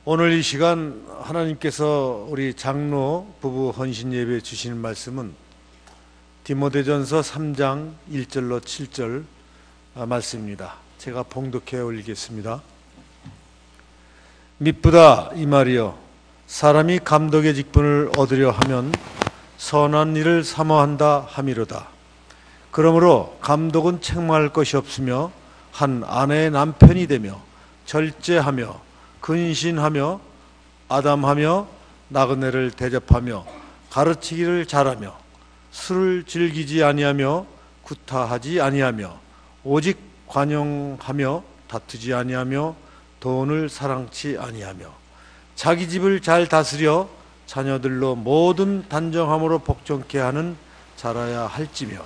오늘 이 시간 하나님께서 우리 장로 부부 헌신 예배 주시는 말씀은 디모데전서 3장 1절로 7절 말씀입니다. 제가 봉독해 올리겠습니다. 미쁘다 이 말이여, 사람이 감독의 직분을 얻으려 하면 선한 일을 사모한다 함이로다. 그러므로 감독은 책망할 것이 없으며 한 아내의 남편이 되며 절제하며 근신하며 아담하며 나그네를 대접하며 가르치기를 잘하며 술을 즐기지 아니하며 구타하지 아니하며 오직 관용하며 다투지 아니하며 돈을 사랑치 아니하며 자기 집을 잘 다스려 자녀들로 모든 단정함으로 복종케 하는 자라야 할지며,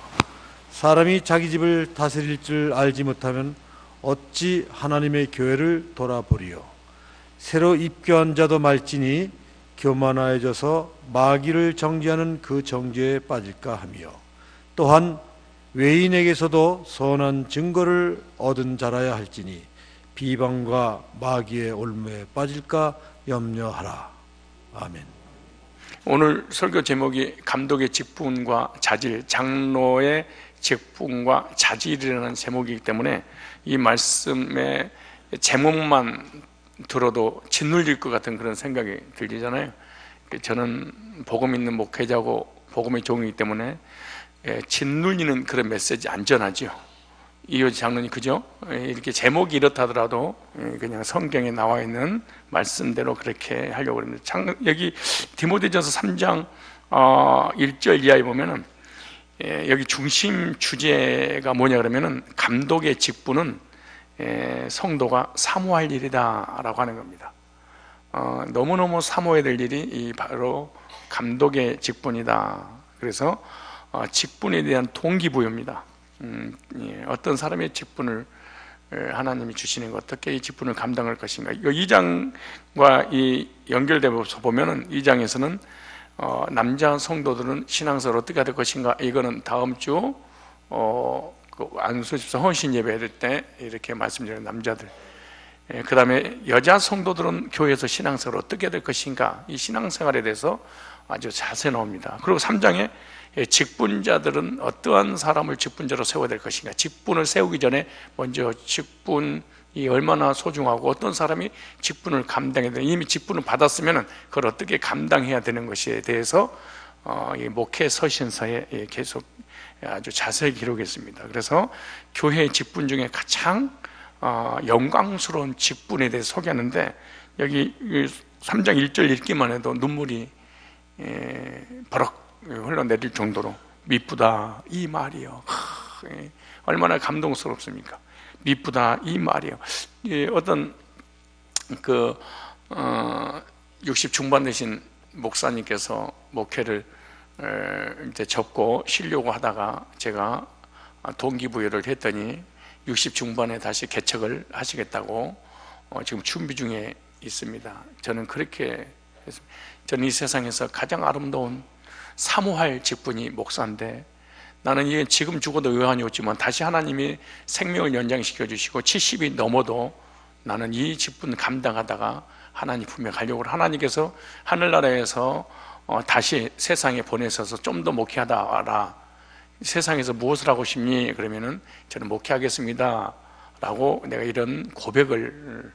사람이 자기 집을 다스릴 줄 알지 못하면 어찌 하나님의 교회를 돌아보리요. 새로 입교한 자도 말지니 교만하여져서 마귀를 정죄하는 그 정죄에 빠질까 하며, 또한 외인에게서도 선한 증거를 얻은 자라야 할지니 비방과 마귀의 올무에 빠질까 염려하라. 아멘. 오늘 설교 제목이 감독의 직분과 자질, 장로의 직분과 자질이라는 제목이기 때문에 이 말씀의 제목만 들어도 짓눌릴 것 같은 그런 생각이 들리잖아요. 저는 복음 있는 목회자고 복음의 종이기 때문에 짓눌리는 그런 메시지 안전하죠. 이효지 장로님, 그죠? 이렇게 제목이 이렇다더라도 그냥 성경에 나와 있는 말씀대로 그렇게 하려고 합니다. 여기 디모데전서 3장 1절 이하에 보면은 여기 중심 주제가 뭐냐 그러면은 감독의 직분은 성도가 사모할 일이다 라고 하는 겁니다. 너무너무 사모해야 될 일이 바로 감독의 직분이다. 그래서 직분에 대한 동기부여입니다. 어떤 사람의 직분을 하나님이 주시는 것, 어떻게 이 직분을 감당할 것인가. 이 2장과 연결되어서 보면은 2장에서는 남자 성도들은 신앙생활 어떻게 될 것인가, 이거는 다음 주 안수집사 헌신 예배할 때 이렇게 말씀드리는 남자들, 그 다음에 여자 성도들은 교회에서 신앙생활 어떻게 될 것인가, 이 신앙생활에 대해서 아주 자세히 나옵니다. 그리고 3장에 직분자들은 어떠한 사람을 직분자로 세워야 될 것인가, 직분을 세우기 전에 먼저 직분이 얼마나 소중하고 어떤 사람이 직분을 감당해야 되는, 이미 직분을 받았으면 그걸 어떻게 감당해야 되는 것에 대해서 목회 서신서에 계속 아주 자세히 기록했습니다. 그래서 교회의 직분 중에 가장 영광스러운 직분에 대해 소개하는데, 여기 3장 1절 읽기만 해도 눈물이 버럭 흘러내릴 정도로 미쁘다 이 말이요. 얼마나 감동스럽습니까? 미쁘다 이 말이요. 어떤 60 중반 되신 목사님께서 목회를 이제 접고 쉬려고 하다가 제가 동기부여를 했더니 60 중반에 다시 개척을 하시겠다고 지금 준비 중에 있습니다. 저는 그렇게 했습니다. 저는 이 세상에서 가장 아름다운 사모할 직분이 목사인데, 나는 이게 지금 죽어도 의한이 없지만 다시 하나님이 생명을 연장시켜 주시고 70이 넘어도 나는 이 직분 감당하다가 하나님 품에 가려고, 하나님께서 하늘나라에서 다시 세상에 보내셔서 좀 더 목회하다 와라. 세상에서 무엇을 하고 싶니? 그러면은 저는 목회하겠습니다 라고 내가 이런 고백을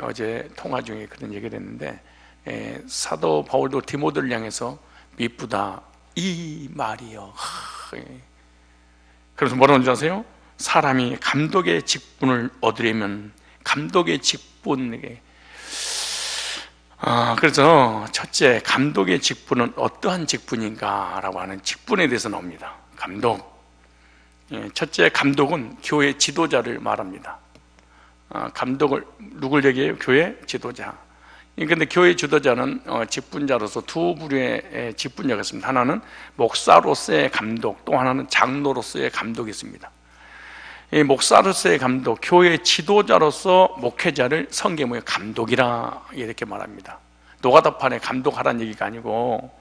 어제 통화 중에 그런 얘기를 했는데, 사도 바울도 디모데를 향해서 미쁘다 이 말이요. 그래서 뭐라고 하는지 아세요? 사람이 감독의 직분을 얻으려면 감독의 직분에게, 그래서 첫째, 감독의 직분은 어떠한 직분인가 라고 하는 직분에 대해서 나옵니다. 감독. 첫째, 감독은 교회 지도자를 말합니다. 감독을 누굴 얘기해요? 교회 지도자. 그런데 교회 지도자는 직분자로서 두 부류의 직분자가 있습니다. 하나는 목사로서의 감독, 또 하나는 장로로서의 감독이 있습니다. 이 목사로서의 감독, 교회 지도자로서 목회자를 성경에 감독이라 이렇게 말합니다. 노가다판에 감독하라는 얘기가 아니고,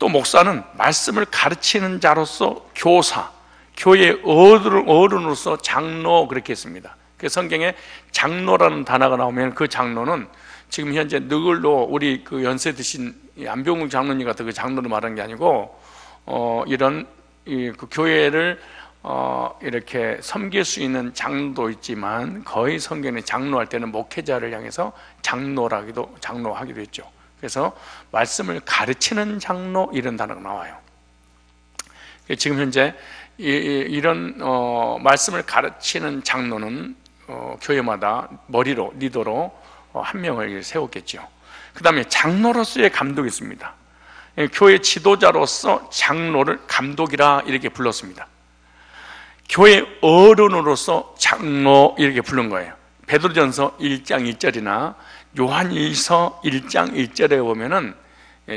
또 목사는 말씀을 가르치는 자로서 교사, 교회 어른으로서 장로, 그렇게 했습니다. 그 성경에 장로라는 단어가 나오면 그 장로는 지금 현재 너글로 우리 그 연세 드신 안병국 장로님 같은 그 장로를 말하는 게 아니고 이런 그 교회를 이렇게 섬길 수 있는 장로도 있지만 거의 성경에 장로할 때는 목회자를 향해서 장로하기도 했죠. 그래서 말씀을 가르치는 장로 이런 단어가 나와요. 지금 현재 이런 말씀을 가르치는 장로는 교회마다 머리로 리더로 한 명을 세웠겠죠. 그 다음에 장로로서의 감독이 있습니다. 교회 지도자로서 장로를 감독이라 이렇게 불렀습니다. 교회 어른으로서 장로 이렇게 부른 거예요. 베드로전서 1장 1절이나 요한일서 1장 1절에 보면은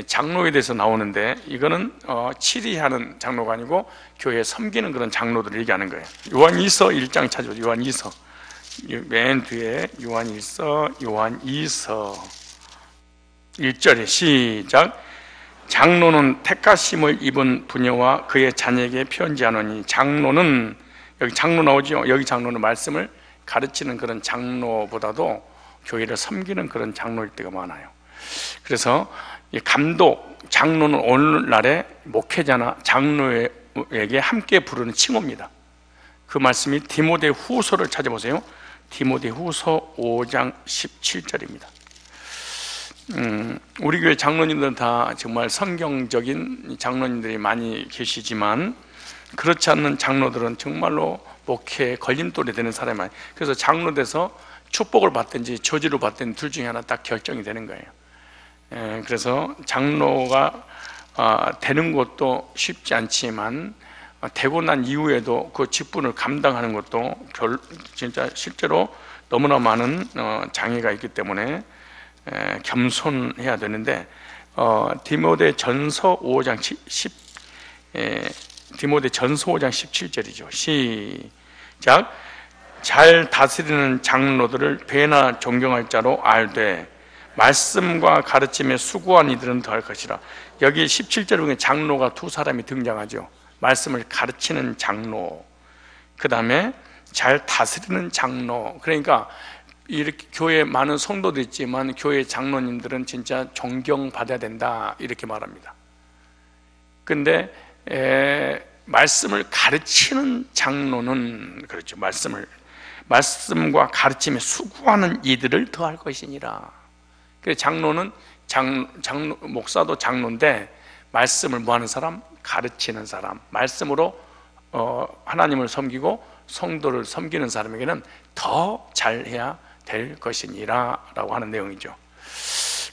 장로에 대해서 나오는데 이거는 치리하는 장로가 아니고 교회에 섬기는 그런 장로들을 얘기하는 거예요. 요한일서 1장 찾아보죠. 요한일서 맨 뒤에 요한일서 1절에 시작. 장로는 택하심을 입은 부녀와 그의 자녀에게 편지하노니. 장로는, 여기 장로 나오죠. 여기 장로는 말씀을 가르치는 그런 장로보다도 교회를 섬기는 그런 장로일 때가 많아요. 그래서 감독, 장로는 오늘날의 목회자나 장로에게 함께 부르는 칭호입니다. 그 말씀이 디모데 후서를 찾아보세요. 디모데 후서 5장 17절입니다. 우리 교회 장로님들은 다 정말 성경적인 장로님들이 많이 계시지만 그렇지 않는 장로들은 정말로 목회에 걸림돌이 되는 사람이 많아요. 그래서 장로 돼서 축복을 받든지 저주를 받든지 둘 중에 하나 딱 결정이 되는 거예요. 그래서 장로가 되는 것도 쉽지 않지만 되고 난 이후에도 그 직분을 감당하는 것도 진짜 실제로 너무나 많은 장애가 있기 때문에 겸손해야 되는데 디모데 전서 5장 17절이죠. 시작. 잘 다스리는 장로들을 배나 존경할 자로 알되 말씀과 가르침에 수고한 이들은 더할 것이라. 여기 17절 중에 장로가 두 사람이 등장하죠. 말씀을 가르치는 장로, 그 다음에 잘 다스리는 장로. 그러니까 이렇게 교회에 많은 성도도 있지만 교회 장로님들은 진짜 존경받아야 된다 이렇게 말합니다. 근데 말씀을 가르치는 장로는 그렇죠. 말씀과 가르침에 수고하는 이들을 더할 것이니라. 그래서 장로는 목사도 장로인데 말씀을 뭐하는 사람? 가르치는 사람. 말씀으로 하나님을 섬기고 성도를 섬기는 사람에게는 더 잘해야 될 것이니라 라고 하는 내용이죠.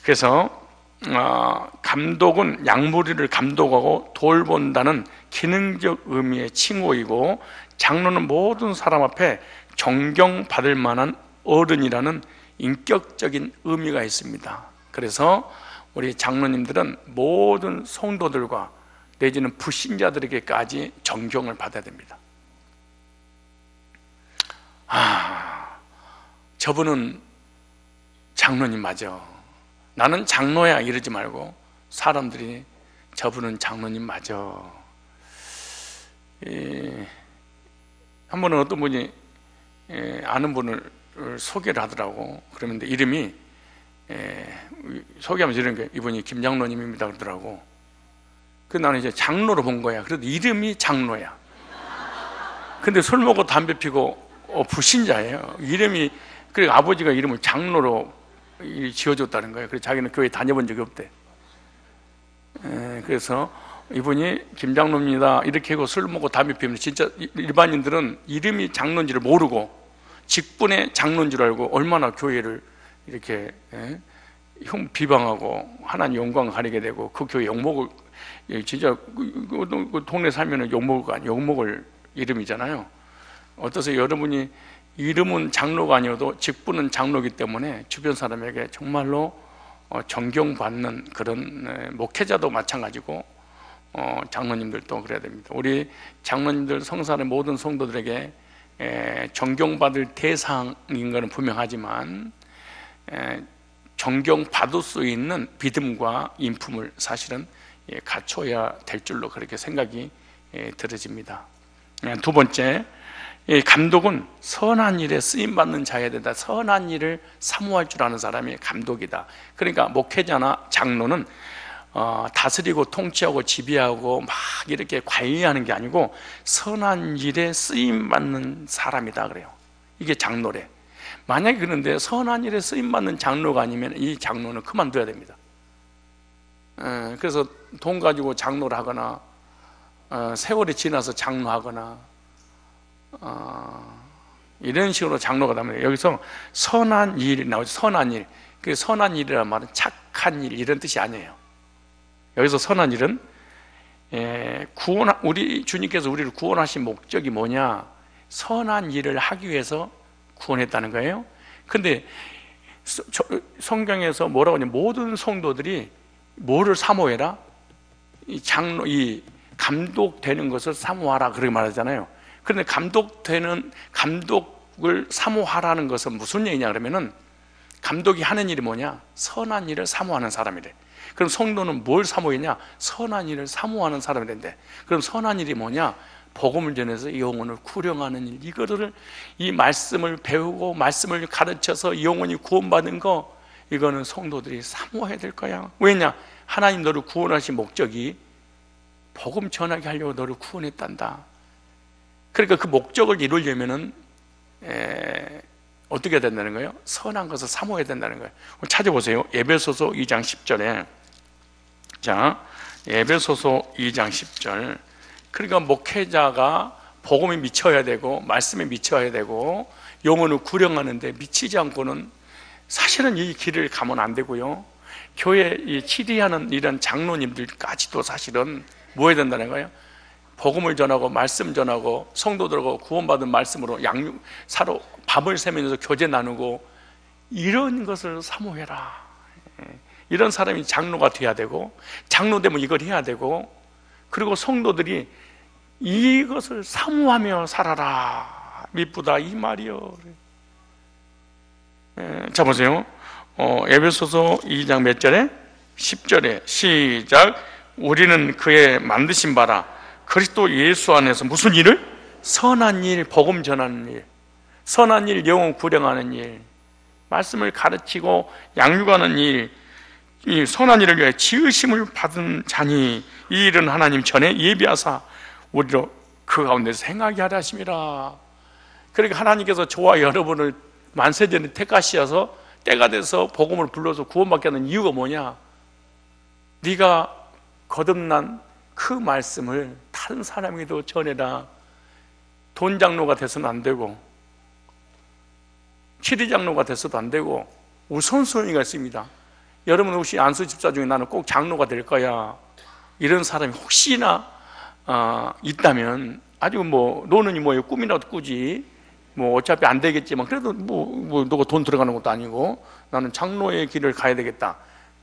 그래서 감독은 양무리를 감독하고 돌본다는 기능적 의미의 칭호이고, 장로는 모든 사람 앞에 존경받을 만한 어른이라는 인격적인 의미가 있습니다. 그래서 우리 장로님들은 모든 성도들과 내지는 불신자들에게까지 존경을 받아야 됩니다. 저분은 장로님 맞아, 나는 장로야 이러지 말고 사람들이 저분은 장로님 맞아. 한 번은 어떤 분이 아는 분을 소개를 하더라고. 그러면 이름이 소개하면서 이런 게 이분이 김장로님입니다 그러더라고. 그 나는 이제 장로로 본 거야. 그래도 이름이 장로야. 근데 술 먹고 담배 피고 불신자예요. 이름이, 그리고 아버지가 이름을 장로로 지어줬다는 거예요. 그래서 자기는 교회 다녀본 적이 없대. 그래서 이분이 김장로입니다 이렇게 하고 술 먹고 담배 피우면 진짜 일반인들은 이름이 장로인지를 모르고 직분의 장로인 줄 알고 얼마나 교회를 이렇게 비방하고 하나님 영광을 가리게 되고 그 교회 욕먹을, 진짜 그 동네 살면은 욕먹을 이름이잖아요. 어떠세요? 여러분이 이름은 장로가 아니어도 직분은 장로이기 때문에 주변 사람에게 정말로 존경받는 그런 목회자도 마찬가지고 장로님들도 그래야 됩니다. 우리 장로님들, 성산의 모든 성도들에게 존경받을 대상인 것은 분명하지만 존경받을 수 있는 믿음과 인품을 사실은 갖춰야 될 줄로 그렇게 생각이 들어집니다. 두 번째, 이 감독은 선한 일에 쓰임받는 자여야 된다. 선한 일을 사모할 줄 아는 사람이 감독이다. 그러니까 목회자나 장로는 다스리고 통치하고 지배하고 막 이렇게 관리하는 게 아니고 선한 일에 쓰임받는 사람이다 그래요. 이게 장로래. 만약에 그런데 선한 일에 쓰임받는 장로가 아니면 이 장로는 그만둬야 됩니다. 그래서 돈 가지고 장로를 하거나 세월이 지나서 장로하거나 이런 식으로 장로가 되면 여기서 선한 일이 나오죠. 선한 일. 그 선한 일이라는 말은 착한 일 이런 뜻이 아니에요. 여기서 선한 일은 우리 주님께서 우리를 구원하신 목적이 뭐냐? 선한 일을 하기 위해서 구원했다는 거예요. 근데 성경에서 뭐라고 하냐면 모든 성도들이 뭐를 사모해라? 이 감독되는 것을 사모하라 그렇게 말하잖아요. 그런데 감독을 사모하라는 것은 무슨 얘기냐 그러면은 감독이 하는 일이 뭐냐? 선한 일을 사모하는 사람이래. 그럼 성도는 뭘 사모했냐? 선한 일을 사모하는 사람이 된대. 그럼 선한 일이 뭐냐? 복음을 전해서 영혼을 구령하는 일. 이거를 이 말씀을 배우고 말씀을 가르쳐서 영혼이 구원받은 거, 이거는 성도들이 사모해야 될 거야. 왜냐? 하나님 너를 구원하신 목적이 복음 전하게 하려고 너를 구원했단다. 그러니까 그 목적을 이루려면은 어떻게 해야 된다는 거예요? 선한 것을 사모해야 된다는 거예요. 찾아보세요. 에베소서 2장 10절에 자, 에베소서 2장 10절. 그러니까 목회자가 복음에 미쳐야 되고 말씀에 미쳐야 되고 영혼을 구령하는데 미치지 않고는 사실은 이 길을 가면 안 되고요. 교회 이 치리하는 이런 장로님들까지도 사실은 뭐 해야 된다는 거예요? 복음을 전하고 말씀 전하고 성도들하고 구원받은 말씀으로 서로 밥을 세면서 교제 나누고 이런 것을 사모해라. 이런 사람이 장로가 돼야 되고 장로 되면 이걸 해야 되고 그리고 성도들이 이것을 사모하며 살아라. 미쁘다 이 말이요. 자 보세요. 에베소서 2장 몇 절에? 10절에 시작. 우리는 그의 만드신 바라 그리스도 예수 안에서 무슨 일을? 선한 일, 복음 전하는 일, 선한 일, 영혼 구령하는 일, 말씀을 가르치고 양육하는 일, 이 선한 일을 위해 지으심을 받은 자니 이 일은 하나님 전에 예비하사 우리로 그 가운데서 행하게 하려 하심이라. 그러니까 하나님께서 저와 여러분을 만세전에 택하시어서 때가 돼서 복음을 불러서 구원받게 하는 이유가 뭐냐? 네가 거듭난 그 말씀을 다른 사람에게도 전해라. 돈 장로가 돼서는 안 되고 치리 장로가 돼서도 안 되고 우선순위가 있습니다. 여러분 혹시 안수 집사 중에 나는 꼭 장로가 될 거야 이런 사람이 혹시나 있다면 아주 뭐 너는 뭐예요? 꿈이라도 꾸지 뭐 어차피 안 되겠지만 그래도 뭐 너가 돈 들어가는 것도 아니고 나는 장로의 길을 가야 되겠다.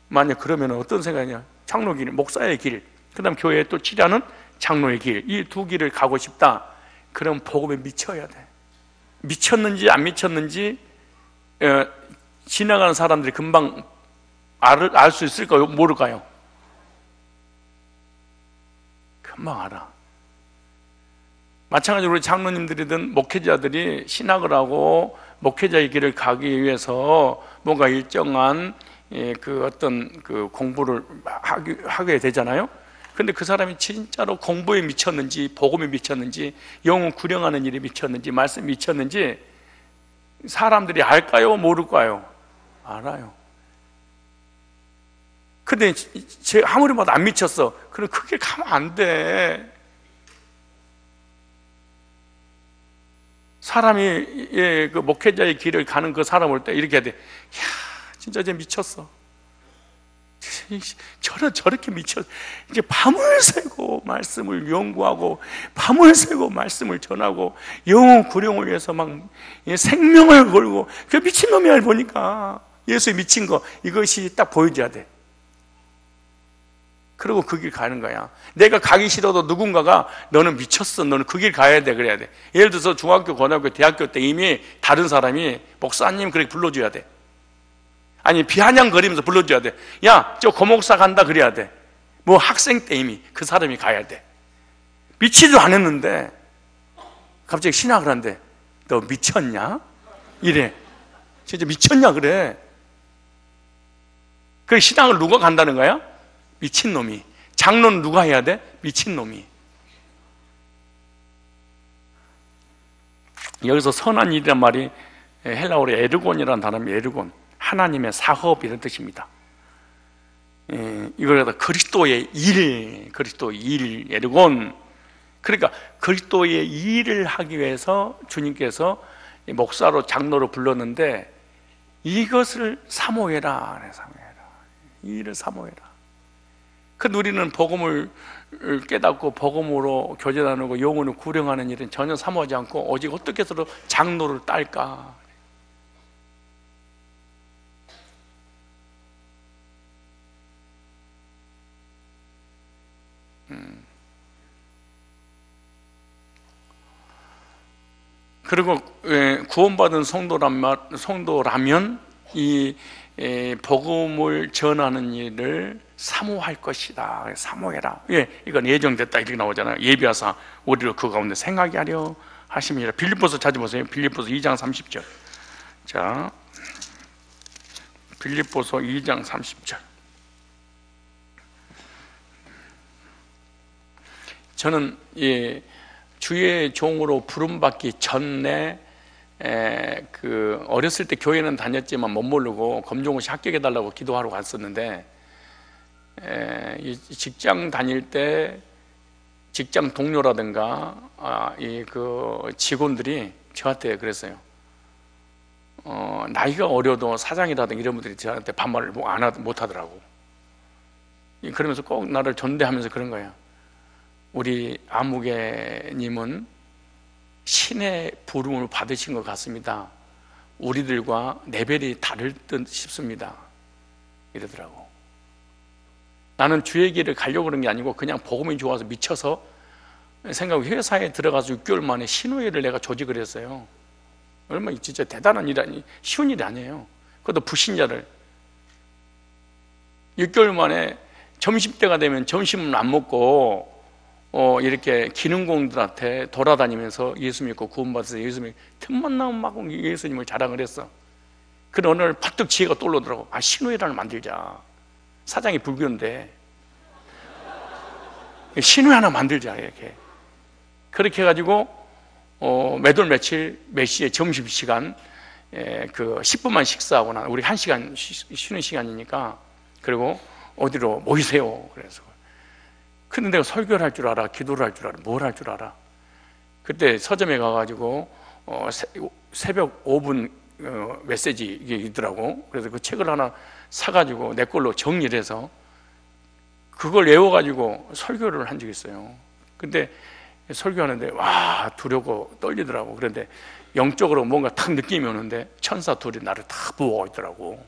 만약 그러면 어떤 생각이냐? 장로 길, 목사의 길, 그 다음 교회에 또 치료하는 장로의 길, 이 두 길을 가고 싶다. 그럼 복음에 미쳐야 돼. 미쳤는지 안 미쳤는지 지나가는 사람들이 금방 알 수 있을까요? 모를까요? 금방 알아. 마찬가지로 우리 장로님들이든 목회자들이 신학을 하고 목회자의 길을 가기 위해서 뭔가 일정한 그 어떤 그 공부를 하게 되잖아요. 근데 그 사람이 진짜로 공부에 미쳤는지 복음에 미쳤는지 영혼 구령하는 일에 미쳤는지 말씀에 미쳤는지 사람들이 알까요? 모를까요? 알아요. 근데 아무리 봐도 안 미쳤어. 그럼 그게 가면 안 돼. 사람이 그 목회자의 길을 가는 그 사람 올 때 이렇게 해야 돼. 야, 진짜 쟤 미쳤어. 저렇게 미쳤어. 이제 밤을 새고 말씀을 연구하고 밤을 새고 말씀을 전하고 영혼 구령을 위해서 막 생명을 걸고 그 미친놈이야 보니까 예수의 미친 거 이것이 딱 보여줘야 돼. 그리고 그 길 가는 거야. 내가 가기 싫어도 누군가가 너는 미쳤어. 너는 그 길 가야 돼. 그래야 돼. 예를 들어서 중학교, 고등학교, 대학교 때 이미 다른 사람이 목사님 그렇게 불러줘야 돼. 아니 비아냥거리면서 불러줘야 돼. 야, 저 고목사 간다 그래야 돼. 뭐 학생 때 이미 그 사람이 가야 돼. 미치도 않았는데 갑자기 신학을 하는데 너 미쳤냐? 이래. 진짜 미쳤냐 그래. 그 신학을 누가 간다는 거야? 미친놈이. 장로는 누가 해야 돼? 미친놈이. 여기서 선한 일이란 말이 헬라어로 에르곤이라는 단어입니다. 에르곤. 하나님의 사업 이런 뜻입니다. 이걸 갖다 그리스도의 일, 그리스도의 일, 에르곤. 그러니까 그리스도의 일을 하기 위해서 주님께서 목사로 장로로 불렀는데 이것을 사모해라. 사모해라. 이 일을 사모해라. 그 우리는 복음을 깨닫고 복음으로 교제 나누고 영혼을 구령하는 일은 전혀 사모하지 않고 오직 어떻게 해서도 장로를 딸까. 그리고 구원받은 성도라면 이 복음을 전하는 일을 사모할 것이다. 사모해라. 이건 예정됐다 이렇게 나오잖아요. 예비하사 우리를 그 가운데 생각이 하려 하심이라. 빌립보서 찾아보세요. 빌립보서 2장 30절. 자, 빌립보서 2장 30절. 저는 주의 종으로 부름받기 전에 어렸을 때 교회는 다녔지만 못 모르고 검정고시 합격해달라고 기도하러 갔었는데 이 직장 다닐 때 직장 동료라든가 그 직원들이 저한테 그랬어요. 나이가 어려도 사장이라든가 이런 분들이 저한테 반말을 못 하더라고. 그러면서 꼭 나를 존대하면서 그런 거예요. 우리 아무개님은 신의 부름을 받으신 것 같습니다. 우리들과 레벨이 다를 듯 싶습니다. 이러더라고. 나는 주의 길을 가려고 그런 게 아니고 그냥 복음이 좋아서 미쳐서 생각하고 회사에 들어가서 6개월 만에 신우회를 내가 조직을 했어요. 얼마나 진짜 대단한 일 아니, 쉬운 일이 아니에요. 그것도 불신자를 6개월 만에 점심때가 되면 점심은 안 먹고 이렇게 기능공들한테 돌아다니면서 예수 믿고 구원받아서 예수 믿고 틈만 나면 막 예수님을 자랑을 했어. 그런데 어느 날 퍼뜩 지혜가 떠오르더라고. 신우회를 만들자. 사장이 불교인데 신우회 하나 만들자. 이렇게 그렇게 해가지고 매달 며칠 몇 시에 점심시간 그 10분만 식사하고 나 우리 1시간 쉬는 시간이니까 그리고 어디로 모이세요. 그래서 근데 내가 설교를 할 줄 알아, 기도를 할 줄 알아, 뭘 할 줄 알아. 그때 서점에 가가지고 새벽 5분 메시지 이게 있더라고. 그래서 그 책을 하나 사가지고 내 걸로 정리를 해서 그걸 외워가지고 설교를 한 적이 있어요. 근데 설교하는데 와 두렵고 떨리더라고. 그런데 영적으로 뭔가 탁 느낌이 오는데 천사 둘이 나를 탁 보고 있더라고.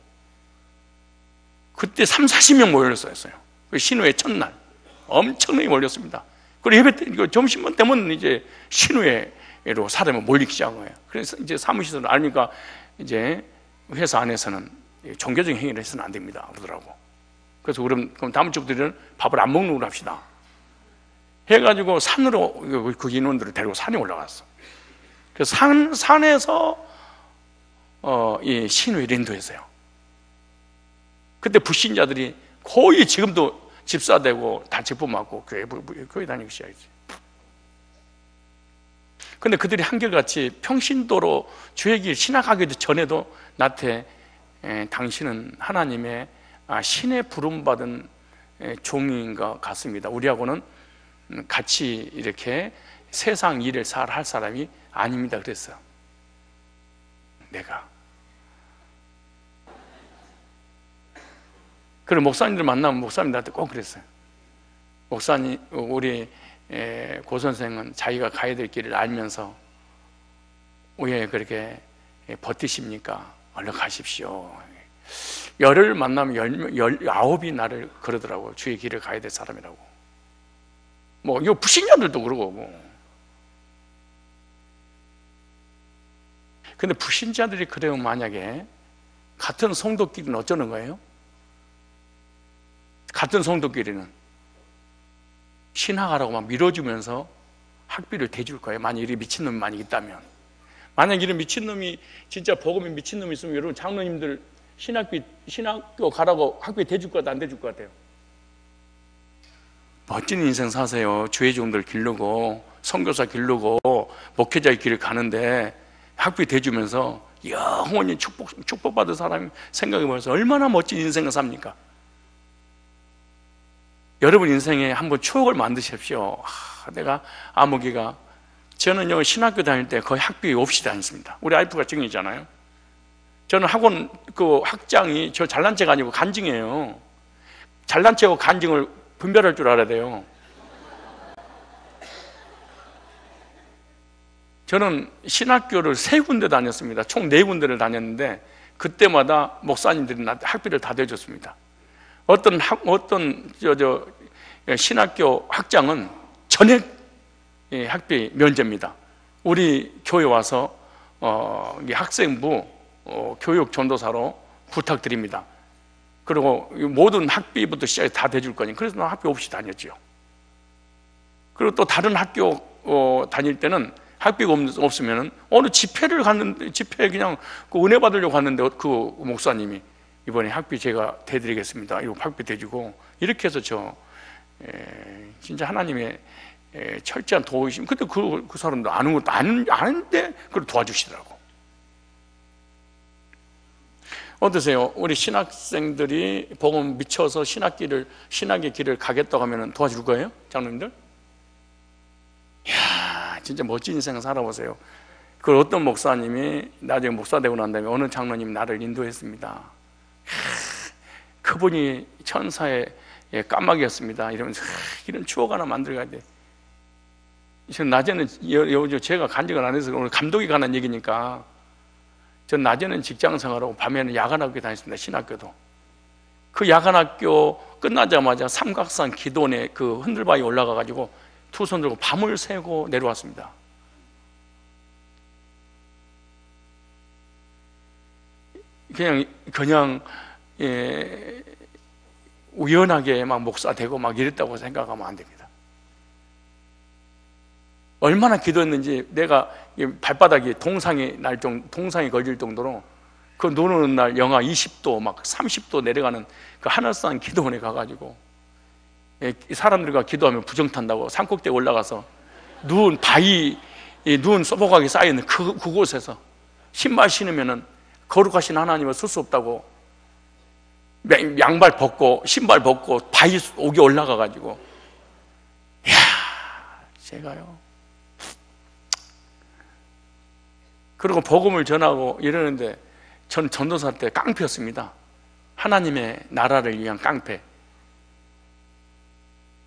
그때 30-40명 모였어요. 신우회 첫날 엄청나게 몰렸습니다. 그리고 예배 때 이거 점심만 되면 이제 신우회로 사람이 몰리기 시작한 거예요. 그래서 이제 사무실에서 알니까 이제 회사 안에서는 종교적인 행위를 해서는 안 됩니다. 그러더라고. 그래서 그럼 다음 주부터는 밥을 안 먹는 걸로 합시다. 해가지고 산으로 그 인원들을 데리고 산에 올라갔어. 그래서 산에서 이 신우회를 인도했어요. 그때 불신자들이 거의 지금도 집사되고 다 직분 맞고 교회 다니기 시작했지. 근데 그들이 한결같이 평신도로 주의 길 신학하기도 전에도 나한테 당신은 하나님의 신의 부름받은 종인 것 같습니다. 우리하고는 같이 이렇게 세상 일을 할 사람이 아닙니다. 그랬어요. 내가. 그리고 목사님들 만나면 목사님들한테 꼭 그랬어요. 목사님, 우리 고 선생은 자기가 가야 될 길을 알면서 왜 그렇게 버티십니까? 얼른 가십시오. 열을 만나면 19이 나를 그러더라고요. 주의 길을 가야 될 사람이라고. 뭐 이거 불신자들도 그러고 뭐. 근데 불신자들이 그러면 만약에 같은 성도끼리는 어쩌는 거예요? 같은 성도끼리는 신학하라고 막 밀어주면서 학비를 대줄 거예요. 만약 이런 미친놈이 만약 있다면. 만약 이런 미친놈이 진짜 복음에 미친놈이 있으면 여러분 장로님들 신학교 가라고 학비 대줄 것 같아, 안 대줄 것 같아요? 멋진 인생 사세요. 주의 종들 기르고 선교사 기르고 목회자의 길을 가는데 학비 대주면서 영원히 축복받은 사람이 생각해보면서 얼마나 멋진 인생을 삽니까? 여러분 인생에 한번 추억을 만드십시오. 내가 아무개가 저는요 신학교 다닐 때 거의 학비 없이 다녔습니다. 우리 와이프가 증인이잖아요. 저는 학원 그 학장이 저 잘난 체가 아니고 간증이에요. 잘난 체하고 간증을 분별할 줄 알아야 돼요. 저는 신학교를 3군데 다녔습니다. 총 4군데를 다녔는데 그때마다 목사님들이 나한테 학비를 다 대줬습니다. 어떤 신학교 학장은 전액 학비 면제입니다. 우리 교회 와서 학생부 교육 전도사로 부탁드립니다. 그리고 모든 학비부터 시작해 다 대줄 거니. 그래서 나 학비 없이 다녔죠. 그리고 또 다른 학교 다닐 때는 학비가 없으면은 어느 집회를 갔는데 집회에 그냥 그 은혜 받으려고 갔는데 그 목사님이 이번에 학비 제가 대드리겠습니다. 이거 학비 대주고 이렇게 해서 진짜 하나님의 철저한 도우심. 근데 그 사람도 아는 것도 아는데 그걸 도와주시더라고. 어떠세요? 우리 신학생들이 복음 미쳐서 신학의 길을 가겠다고 하면 도와줄 거예요? 장로님들? 이야, 진짜 멋진 인생 살아보세요. 그걸 어떤 목사님이 나중에 목사 되고 난 다음에 어느 장로님이 나를 인도했습니다. 그분이 천사의 까마귀였습니다. 이러면서 이런 추억 하나 만들어가야 돼. 전 낮에는 제가 간증을 안 해서 오늘 감독이 가는 얘기니까 전 낮에는 직장 생활하고 밤에는 야간학교 다녔습니다. 신학교도. 그 야간학교 끝나자마자 삼각산 기도원에 그 흔들바위 올라가가지고 두 손 들고 밤을 새고 내려왔습니다. 그냥 우연하게 막 목사 되고 막 이랬다고 생각하면 안 됩니다. 얼마나 기도했는지 내가 발바닥이 동상이 걸릴 정도로 그 눈 오는 날 영하 20도 막 30도 내려가는 그 하늘산 기도원에 가가지고 사람들과 기도하면 부정탄다고 산꼭대기에 올라가서 누운 소복하게 쌓여있는 그곳에서 신발 신으면은 거룩하신 하나님을 쓸 수 없다고 양발 벗고 신발 벗고 바위 옥에 올라가가지고 이야 제가요 그리고 복음을 전하고 이러는데 전 전도사 때 깡패였습니다. 하나님의 나라를 위한 깡패.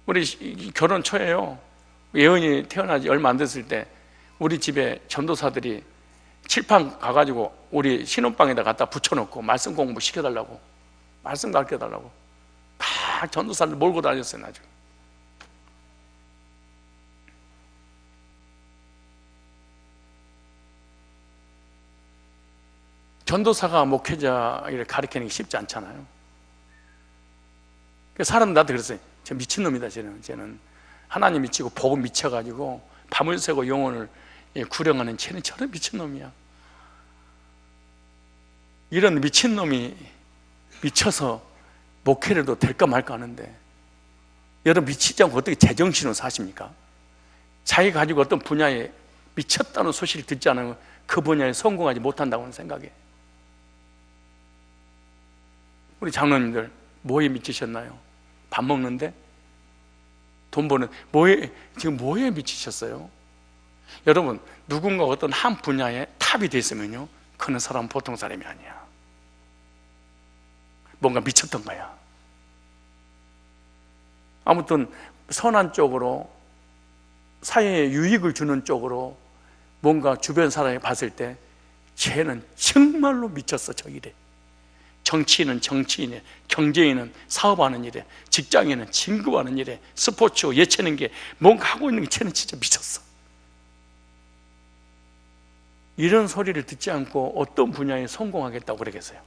우리 결혼 초에요 예언이 태어나지 얼마 안 됐을 때 우리 집에 전도사들이 칠판 가가지고 우리 신혼방에다 갖다 붙여놓고 말씀 공부 시켜달라고 말씀 가르쳐달라고 막 전도사들 몰고 다녔어요. 나중에 전도사가 목회자를 가르치는 게 쉽지 않잖아요. 사람들 나한테 그랬어요. 저 미친놈이다. 쟤는 하나님 미치고 복음 미쳐가지고 밤을 새고 영혼을 구령하는 쟤는 저런 미친놈이야. 이런 미친놈이 미쳐서 목회를 해도 될까 말까 하는데 여러분 미치지 않고 어떻게 제정신으로 사십니까? 자기 가지고 어떤 분야에 미쳤다는 소식을 듣지 않으면 그 분야에 성공하지 못한다고 생각해. 우리 장로님들 뭐에 미치셨나요? 밥 먹는데? 돈 버는 지금 뭐에 미치셨어요? 여러분 누군가 어떤 한 분야에 탑이 돼 있으면요 그는 사람은 보통 사람이 아니야. 뭔가 미쳤던 거야. 아무튼 선한 쪽으로 사회에 유익을 주는 쪽으로 뭔가 주변 사람이 봤을 때 쟤는 정말로 미쳤어 저 일에. 정치인은 정치인에, 경제인은 사업하는 일에, 직장인은 진급하는 일에, 스포츠, 예체능계 뭔가 하고 있는 게 쟤는 진짜 미쳤어. 이런 소리를 듣지 않고 어떤 분야에 성공하겠다고 그러겠어요?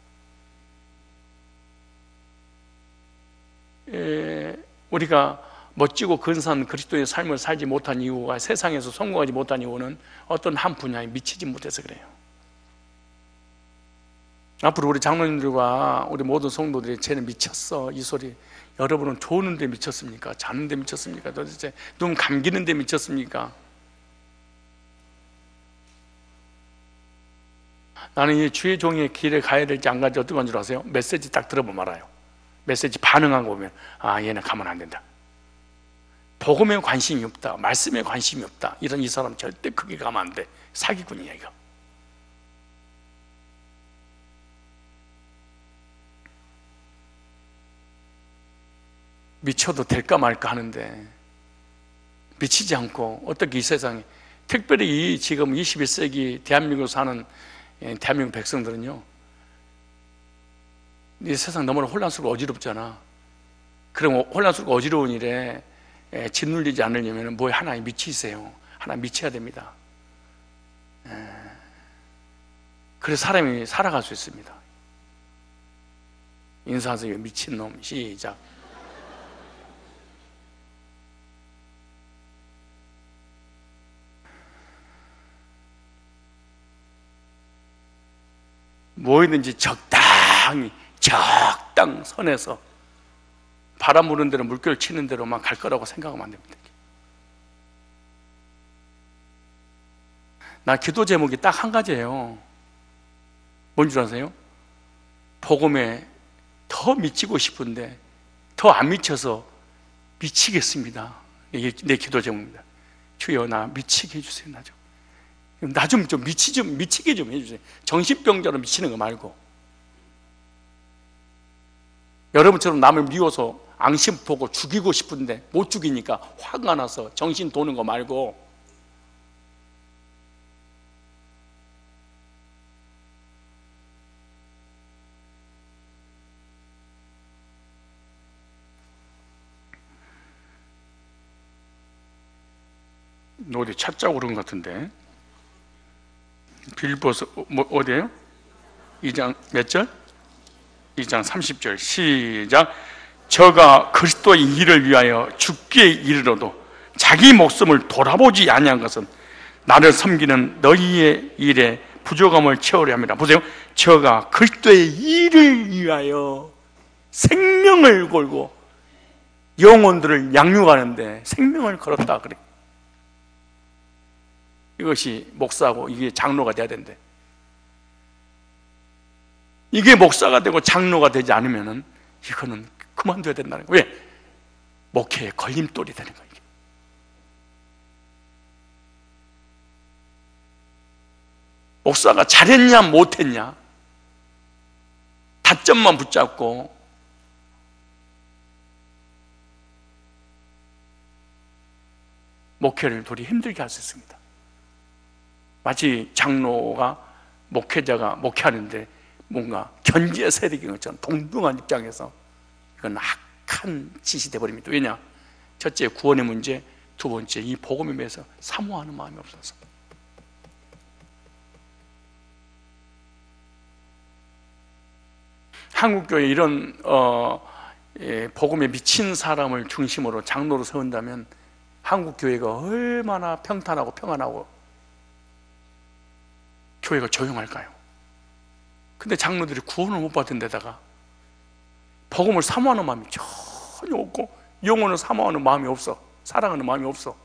우리가 멋지고 근사한 그리스도의 삶을 살지 못한 이유가, 세상에서 성공하지 못한 이유는 어떤 한 분야에 미치지 못해서 그래요. 앞으로 우리 장로님들과 우리 모든 성도들이 쟤는 미쳤어, 이 소리. 여러분은 좋은데 미쳤습니까? 자는데 미쳤습니까? 도대체 눈 감기는데 미쳤습니까? 나는 이 주의 종의 길에 가야 될지 안 가지 어떻게 한 줄 아세요? 메시지 딱 들어보면 알아요. 메시지 반응한 거 보면 아, 얘는 가면 안 된다. 복음에 관심이 없다, 말씀에 관심이 없다, 이런 이 사람 절대 크게 가면 안 돼. 사기꾼이야 이거. 미쳐도 될까 말까 하는데 미치지 않고 어떻게 이 세상에, 특별히 이 지금 21세기 대한민국 사는 대한민국 백성들은요, 이 세상 너무나 혼란스럽고 어지럽잖아. 그럼 혼란스럽고 어지러운 일에 짓눌리지 않으려면 뭐에 하나에 미치세요. 하나 미쳐야 됩니다. 그래서 사람이 살아갈 수 있습니다. 인사하세요. 미친놈. 시작. 뭐든지 적당 선에서 바람 부는 대로 물결 치는 대로만 갈 거라고 생각하면 안 됩니다. 나 기도 제목이 딱 한 가지예요. 뭔 줄 아세요? 복음에 더 미치고 싶은데 더 안 미쳐서 미치겠습니다. 이게 내 기도 제목입니다. 주여 나 미치게 해주세요. 나 좀 미치게 좀 해주세요. 정신병자로 미치는 거 말고, 여러분처럼 남을 미워서 앙심 보고 죽이고 싶은데 못 죽이니까 화가 나서 정신 도는 거 말고, 어디 찾자고 그런 것 같은데. 빌보서 어디에요? 2장 몇 절? 2장 30절 시작. 저가 그리스도의 일을 위하여 죽기에 이르러도 자기 목숨을 돌아보지 아니한 것은 나를 섬기는 너희의 일에 부족함을 채우려 합니다. 보세요. 저가 그리스도의 일을 위하여 생명을 걸고 영혼들을 양육하는데 생명을 걸었다 그래. 이것이 목사고 이게 장로가 돼야 된대. 이게 목사가 되고 장로가 되지 않으면은 이거는 그만둬야 된다는 거예요. 왜? 목회에 걸림돌이 되는 거예요. 목사가 잘했냐 못했냐 다점만 붙잡고 목회를 도리 힘들게 할 수 있습니다. 마치 장로가 목회자가 목회하는데 뭔가 견제 세력인 것처럼 동등한 입장에서 이건 악한 짓이 되어버립니다. 왜냐? 첫째 구원의 문제, 두 번째 이 복음에 대해서 사모하는 마음이 없어서. 한국교회 이런 복음에 미친 사람을 중심으로 장로로 세운다면 한국교회가 얼마나 평탄하고 평안하고 교회가 조용할까요? 근데 장로들이 구원을 못 받은 데다가 복음을 사모하는 마음이 전혀 없고 영혼을 사모하는 마음이 없어, 사랑하는 마음이 없어.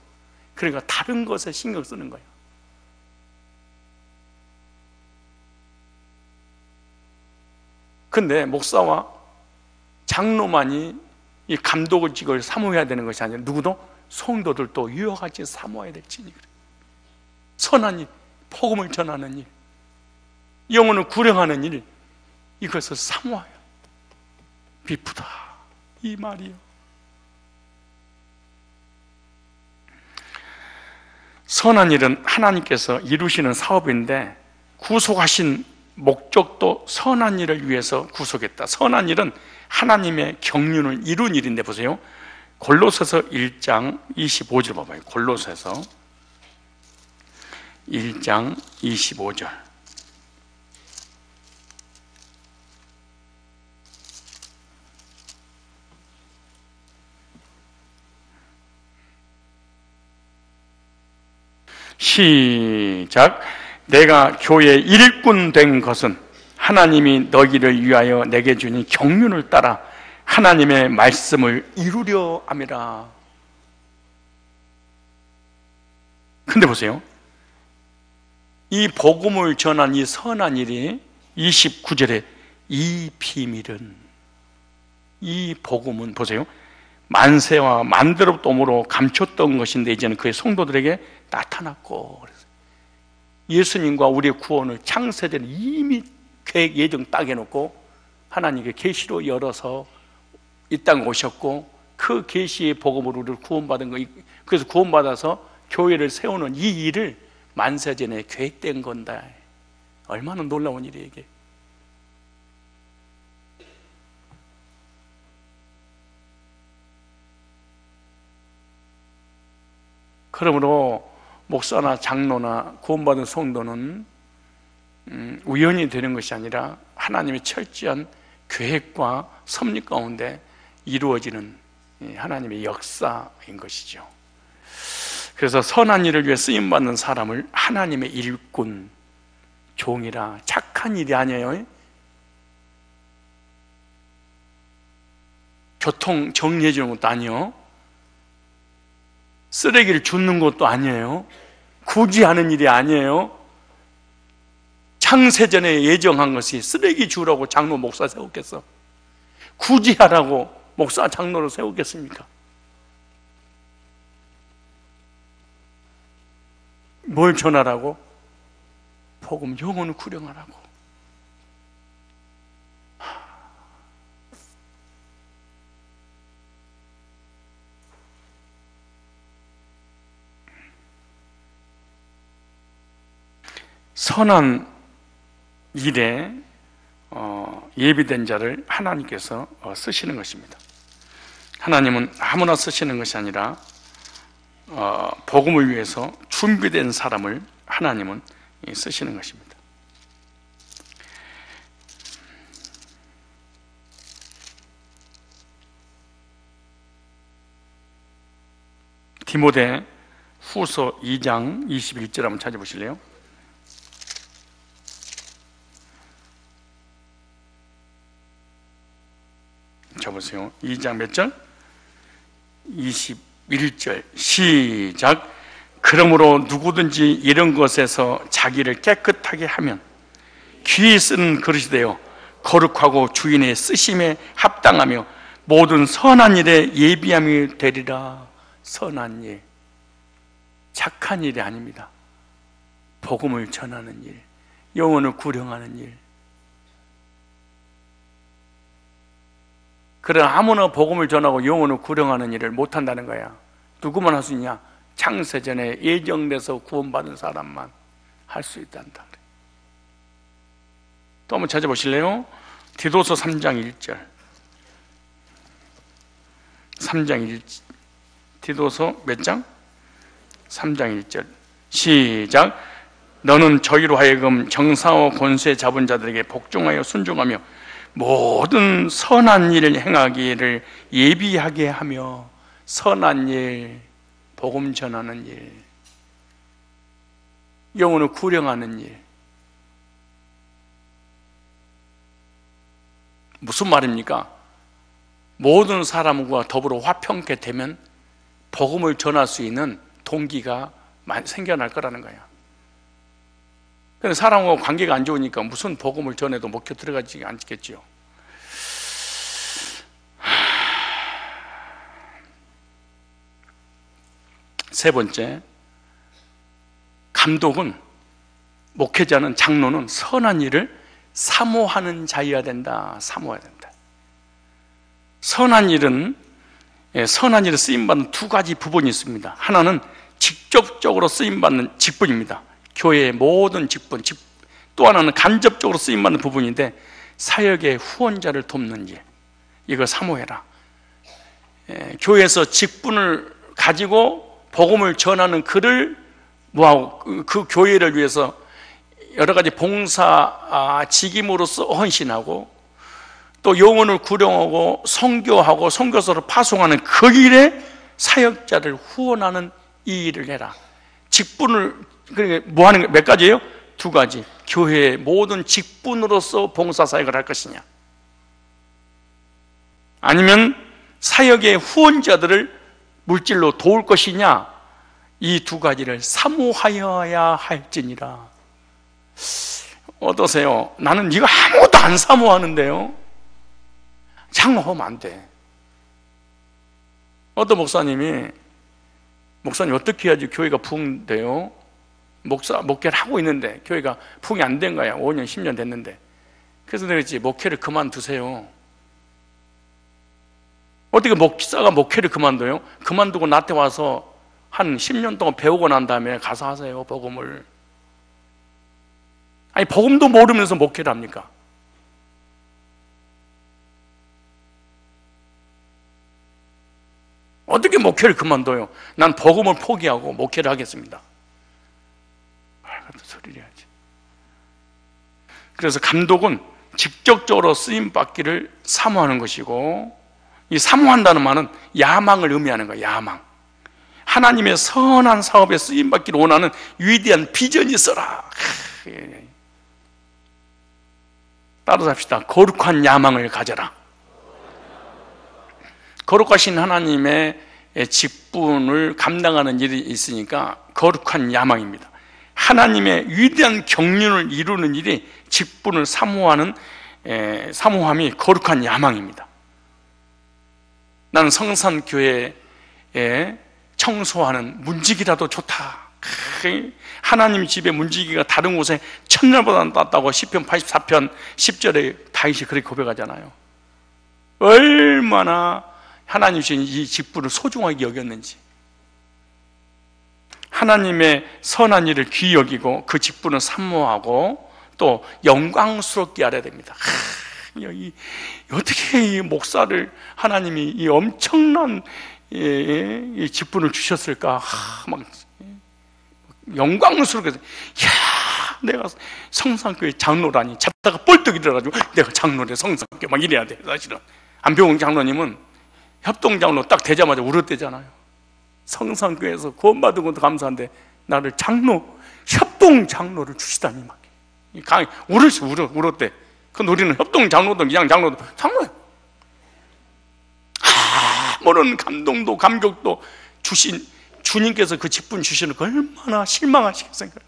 그러니까 다른 것에 신경 쓰는 거예요. 근데 목사와 장로만이 이 감독직을 사모해야 되는 것이 아니라 누구도 성도들도 이와 같이 사모해야 될 지니 그래요. 선한 일, 복음을 전하는 일, 영혼을 구령하는 일, 이것을 사모하여 비프다 이 말이요. 선한 일은 하나님께서 이루시는 사업인데 구속하신 목적도 선한 일을 위해서 구속했다. 선한 일은 하나님의 경륜을 이룬 일인데 보세요. 골로새서 1장 25절 봐봐요. 골로새서 1장 25절. 시작. 내가 교회의 일꾼 된 것은 하나님이 너희를 위하여 내게 주니 경륜을 따라 하나님의 말씀을 이루려 함이라. 근데 보세요. 이 복음을 전한 이 선한 일이 29절에 이 비밀은, 이 복음은 보세요. 만세와 만대롭도므로 감췄던 것인데 이제는 그의 성도들에게 나타났고, 그래서 예수님과 우리의 구원을 창세전에 이미 계획 예정 딱 해놓고 하나님께 계시로 열어서 이 땅에 오셨고, 그 계시의 복음으로 우리를 구원받은 거, 그래서 구원받아서 교회를 세우는 이 일을 만세전에 계획된 건다. 얼마나 놀라운 일이에요 이게. 그러므로 목사나 장로나 구원받은 성도는 우연히 되는 것이 아니라 하나님의 철저한 계획과 섭리 가운데 이루어지는 하나님의 역사인 것이죠. 그래서 선한 일을 위해 쓰임받는 사람을 하나님의 일꾼, 종이라. 착한 일이 아니에요. 교통 정리해 주는 것도 아니에요. 쓰레기를 줍는 것도 아니에요. 굳이 하는 일이 아니에요. 창세전에 예정한 것이 쓰레기 주라고 장로 목사 세웠겠어? 굳이 하라고 목사 장로를 세우겠습니까? 뭘 전하라고? 복음 영혼을 구령하라고. 선한 일에 예비된 자를 하나님께서 쓰시는 것입니다. 하나님은 아무나 쓰시는 것이 아니라 복음을 위해서 준비된 사람을 하나님은 쓰시는 것입니다. 디모데 후서 2장 21절 한번 찾아보실래요? 보세요. 2장 몇 절? 21절 시작. 그러므로 누구든지 이런 것에서 자기를 깨끗하게 하면 귀히 쓰는 그릇이 되어 거룩하고 주인의 쓰심에 합당하며 모든 선한 일에 예비함이 되리라. 선한 일, 착한 일이 아닙니다. 복음을 전하는 일, 영혼을 구령하는 일. 그래, 아무나 복음을 전하고 영혼을 구령하는 일을 못한다는 거야. 누구만 할 수 있냐? 창세전에 예정돼서 구원받은 사람만 할 수 있단다. 또 한번 찾아보실래요? 디도서 3장 1절. 3장 1절. 디도서 몇 장? 3장 1절 시작. 너는 저희로 하여금 정사와 권세 잡은 자들에게 복종하여 순종하며 모든 선한 일을 행하기를 예비하게 하며. 선한 일, 복음 전하는 일, 영혼을 구령하는 일. 무슨 말입니까? 모든 사람과 더불어 화평케 되면 복음을 전할 수 있는 동기가 생겨날 거라는 거야. 근데 사람과 관계가 안 좋으니까 무슨 복음을 전해도 먹혀 들어가지 않겠죠. 세 번째, 감독은, 목회자는, 장로는 선한 일을 사모하는 자여야 된다. 사모해야 된다. 선한 일은, 선한 일에 쓰임받는 두 가지 부분이 있습니다. 하나는 직접적으로 쓰임받는 직분입니다. 교회의 모든 직분. 또 하나는 간접적으로 쓰임받는 부분인데, 사역의 후원자를 돕는 일, 이걸 사모해라. 교회에서 직분을 가지고 복음을 전하는 그를 모아고 그 교회를 위해서 여러 가지 봉사 직임으로서 헌신하고 또 영혼을 구령하고 선교하고 선교서를 파송하는 그 일에 사역자를 후원하는 이 일을 해라. 직분을 그러니까 뭐 하는 거 몇 가지예요? 두 가지. 교회의 모든 직분으로서 봉사사역을 할 것이냐, 아니면 사역의 후원자들을 물질로 도울 것이냐, 이 두 가지를 사모하여야 할지니라. 어떠세요? 나는 이거 아무것도 안 사모하는데요. 장로하면 안 돼. 어떤 목사님 어떻게 해야지 교회가 부흥돼요? 목회를 하고 있는데 교회가 부흥이 안 된 거야. 5년 10년 됐는데. 그래서 내가 그랬지, 목회를 그만두세요. 어떻게 목사가 목회를 그만둬요? 그만두고 나한테 와서 한 10년 동안 배우고 난 다음에 가서 하세요, 복음을. 아니, 복음도 모르면서 목회를 합니까? 어떻게 목회를 그만둬요? 난 복음을 포기하고 목회를 하겠습니다. 말 같은 소리를 해야지. 그래서 감독은 직접적으로 쓰임받기를 사모하는 것이고, 이 사모한다는 말은 야망을 의미하는 거예요. 야망. 하나님의 선한 사업에 쓰임받기를 원하는 위대한 비전이 있어라. 따라서 합시다. 거룩한 야망을 가져라. 거룩하신 하나님의 직분을 감당하는 일이 있으니까 거룩한 야망입니다. 하나님의 위대한 경륜을 이루는 일이 직분을 사모함이 거룩한 야망입니다. 나는 성산교회에 청소하는 문지기라도 좋다. 하나님 집에 문지기가 다른 곳에 천년보다 낫다고 시편 84편 10절에 다윗이 그렇게 고백하잖아요. 얼마나 하나님 주신 이 직분을 소중하게 여겼는지, 하나님의 선한 일을 귀히 여기고 그 직분을 사모하고 또 영광스럽게 알아야 됩니다. 어떻게 이 목사를 하나님이 이 엄청난 이 직분을 주셨을까? 막 영광스럽게, 야, 내가 성산교회 장로라니. 잡다가 뻘떡 일어나가지고 내가 장로래, 성산교회 막 이래야 돼. 사실은 안병훈 장로님은 협동장로 딱 되자마자 울었대잖아요. 성산교회에서 구원받은 것도 감사한데 나를 협동장로를 주시다니 막 울었대. 그 우리는 협동장로도 그냥 장로예요. 모르는 감동도 감격도 주신 주님께서 그 직분 주시는 거 얼마나 실망하시겠습니까?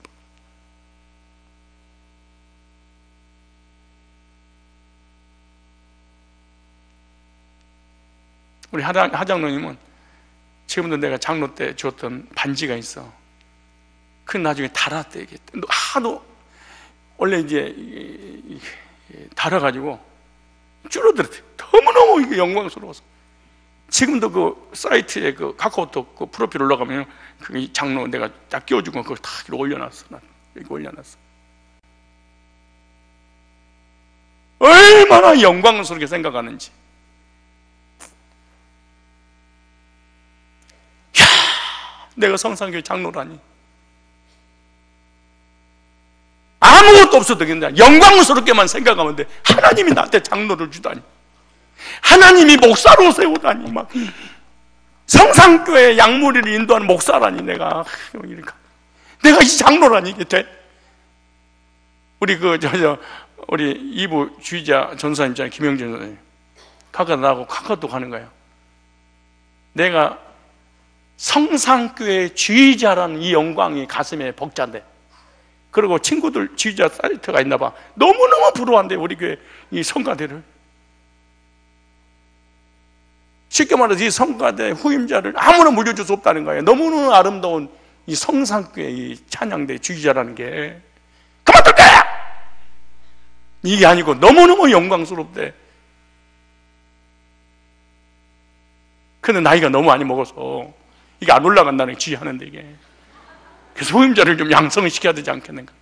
우리 하장로님은 지금도 내가 장로 때 줬던 반지가 있어. 그 나중에 달았대. 이게 하도 원래 이제 달아가지고 줄어들었대. 너무너무 이게 영광스러워서. 지금도 그 사이트에 그 카카오톡 그 프로필 올라가면 그 장로 내가 딱 끼워준 거 그거 다 올려놨어. 난 여기 올려놨어. 얼마나 영광스럽게 생각하는지. 야, 내가 성산교회 장로라니. 아무것도 없어도 되겠냐. 영광스럽게만 생각하면 돼. 하나님이 나한테 장로를 주다니. 하나님이 목사로 세우다니. 막 성산교회 양무리를 인도하는 목사라니. 내가 이 장로라니. 이게 돼? 우리 우리 이부 주의자 전사님 있잖아요. 김영준 전사님. 나하고 카카오톡 하는 거예요. 내가 성산교회 주의자라는 이 영광이 가슴에 벅찬데, 그리고 친구들 지휘자 사이트가 있나 봐. 너무너무 부러워한대, 우리 교회 이 성가대를. 쉽게 말해서 이 성가대 후임자를 아무나 물려줄 수 없다는 거예요. 너무너무 아름다운 이 성산교회 이 찬양대 주휘자라는 게 그만둘 거야! 이게 아니고 너무너무 영광스럽대. 근데 나이가 너무 많이 먹어서 이게 안 올라간다는 게 주의하는데, 이게. 그래서 후임자를 좀 양성을 시켜야 되지 않겠는가.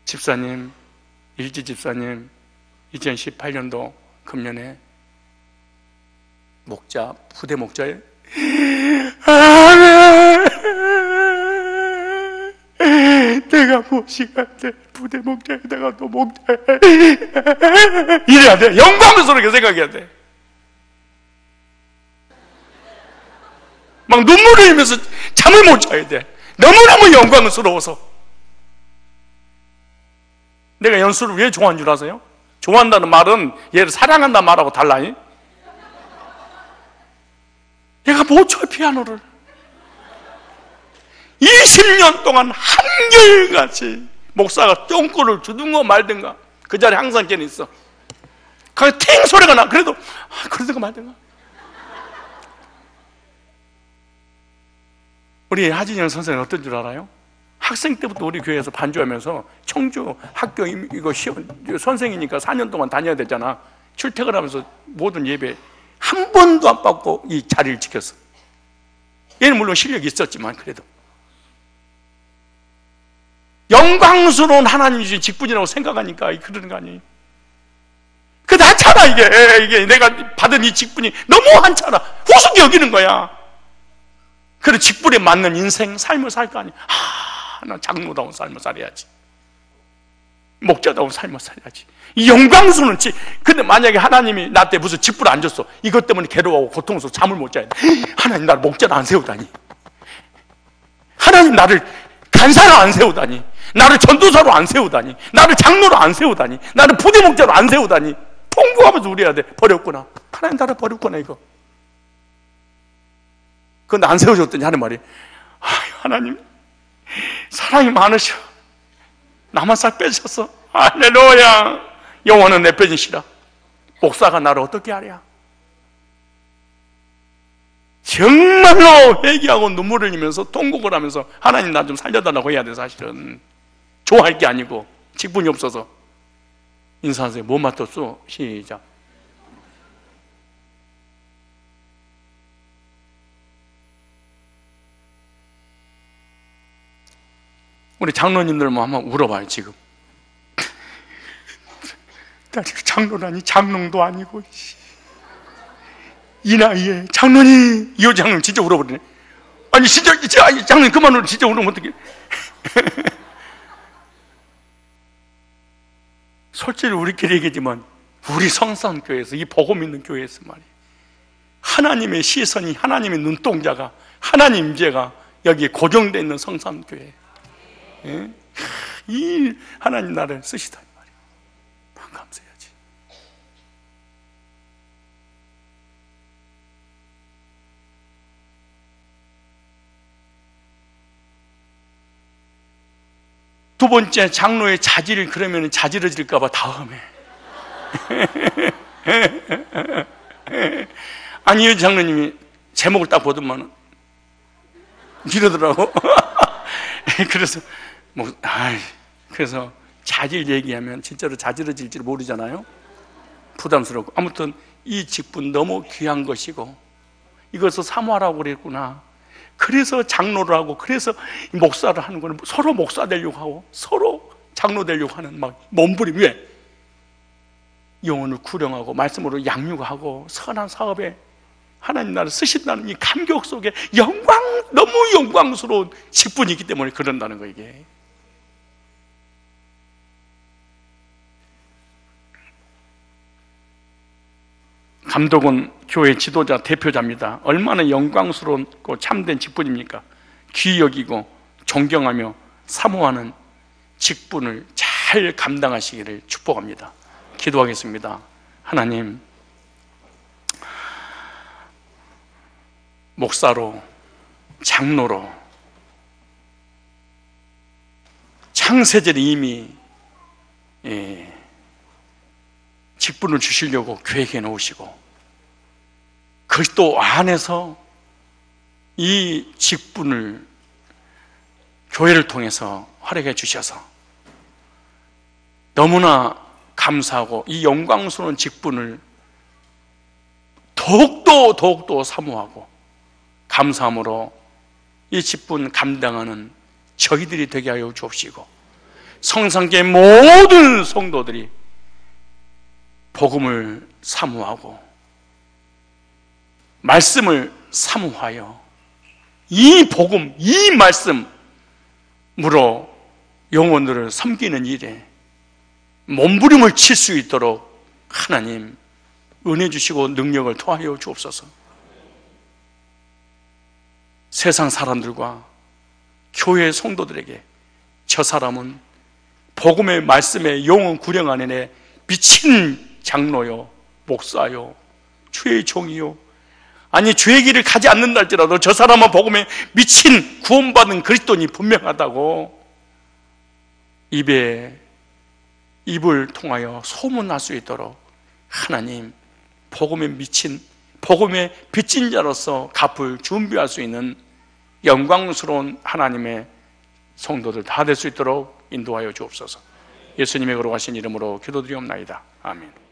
집사님, 일지 집사님, 2018년도 금년에 목자, 부대 목자에 내가 무엇이가 돼. 부대 목자에다가 또 목자 이래야 돼. 영광스럽게 생각해야 돼. 막 눈물을 흘리면서 잠을 못 자야 돼. 너무너무 영광스러워서. 내가 연수를 왜 좋아하는 줄 아세요? 좋아한다는 말은 얘를 사랑한다는 말하고 달라요. 얘가 못 쳐요, 피아노를. 20년 동안 한결같이 목사가 똥꼬를 주든가 말든가 그 자리에 항상 걔는 있어. 그 팅 소리가 나. 그래도 그러든가 말든가. 우리 하진영 선생님 어떤 줄 알아요? 학생 때부터 우리 교회에서 반주하면서 청주 학교 이거 선생이니까 4년 동안 다녀야 되잖아. 출퇴근하면서 모든 예배 한 번도 안 받고 이 자리를 지켰어. 얘는 물론 실력이 있었지만 그래도 영광스러운 하나님 주신 직분이라고 생각하니까 그러는 거 아니에요? 그 많잖아. 이게 내가 받은 이 직분이 너무 많잖아. 후숙이 여기는 거야. 그래 직분에 맞는 인생 삶을 살 거 아니야. 나 장로다운 삶을 살아야지. 목자다운 삶을 살아야지. 이 영광스러운지. 근데 만약에 하나님이 나한테 무슨 직분을 안 줬어. 이것 때문에 괴로워하고 고통스러워 잠을 못 자야 돼. 하나님 나를 목자로 안 세우다니. 하나님 나를 간사로 안 세우다니. 나를 전도사로 안 세우다니. 나를 장로로 안 세우다니. 나를 부대 목자로 안 세우다니. 통곡하면서 우려야 돼. 버렸구나. 하나님 나를 버렸구나 이거. 그런데 안 세워줬더니 하는 말이 하나님 사랑이 많으셔. 나만 싹 빼셨어. 할렐루야. 영원은 내 편이시라. 목사가 나를 어떻게 하랴. 정말로 회개하고 눈물을 흘리면서 통곡을 하면서 하나님 나 좀 살려달라고 해야 돼. 사실은 좋아할 게 아니고 직분이 없어서. 인사하세요. 뭐 맡았어? 시작. 우리 장로님들만 한번 울어봐요. 지금 나 지금 장로라니 장롱도 아니고 이 나이에 장로님. 이 장로님 진짜 울어버리네. 아니 진짜 장로님 그만 울어. 진짜 울으면 어떡해. 솔직히 우리끼리 얘기지만 우리 성산교회에서 이 복음 있는 교회에서 말이에요, 하나님의 시선이, 하나님의 눈동자가, 하나님 임재가 여기에 고정되어 있는 성산교회, 예? 이 하나님 나를 쓰시다니 말이에요. 감사해야지. 두 번째, 장로의 자질을 그러면 자지러질까봐 다음에. 아니, 이 장로님이 제목을 딱 보더만 이러더라고. 그래서 그래서 자질 얘기하면 진짜로 자지러질지 모르잖아요. 부담스럽고. 아무튼 이 직분 너무 귀한 것이고 이것을 사모하라고 그랬구나. 그래서 장로를 하고, 그래서 목사를 하는 거는 서로 목사 되려고 하고 서로 장로 되려고 하는 막 몸부림. 왜? 영혼을 구령하고 말씀으로 양육하고 선한 사업에 하나님 나를 쓰신다는 이 감격 속에 너무 영광스러운 직분이 있기 때문에 그런다는 거. 이게 감독은 교회 지도자 대표자입니다. 얼마나 영광스럽고 참된 직분입니까? 귀히 여기고 존경하며 사모하는 직분을 잘 감당하시기를 축복합니다. 기도하겠습니다. 하나님, 목사로, 장로로 창세전에 이미 직분을 주시려고 계획해 놓으시고, 그리스도 안에서 이 직분을 교회를 통해서 활약해 주셔서 너무나 감사하고 이 영광스러운 직분을 더욱더 사모하고 감사함으로 이 직분 감당하는 저희들이 되게 하여 주옵시고, 성산교회 모든 성도들이 복음을 사모하고 말씀을 사모하여 이 복음, 이 말씀으로 영혼들을 섬기는 일에 몸부림을 칠 수 있도록 하나님 은혜 주시고 능력을 토하여 주옵소서. 세상 사람들과 교회 성도들에게 저 사람은 복음의 말씀에 영혼 구령 안에 미친 장로요, 목사요, 주의 종이요, 아니 주의 길을 가지 않는다 할지라도 저 사람은 복음에 미친 구원받은 그리스도인이 분명하다고 입을 통하여 소문날 수 있도록 하나님 복음에 미친, 복음에 빚진 자로서 갚을 준비할 수 있는 영광스러운 하나님의 성도들 다 될 수 있도록 인도하여 주옵소서. 예수님의 거룩하신 이름으로 기도드리옵나이다. 아멘.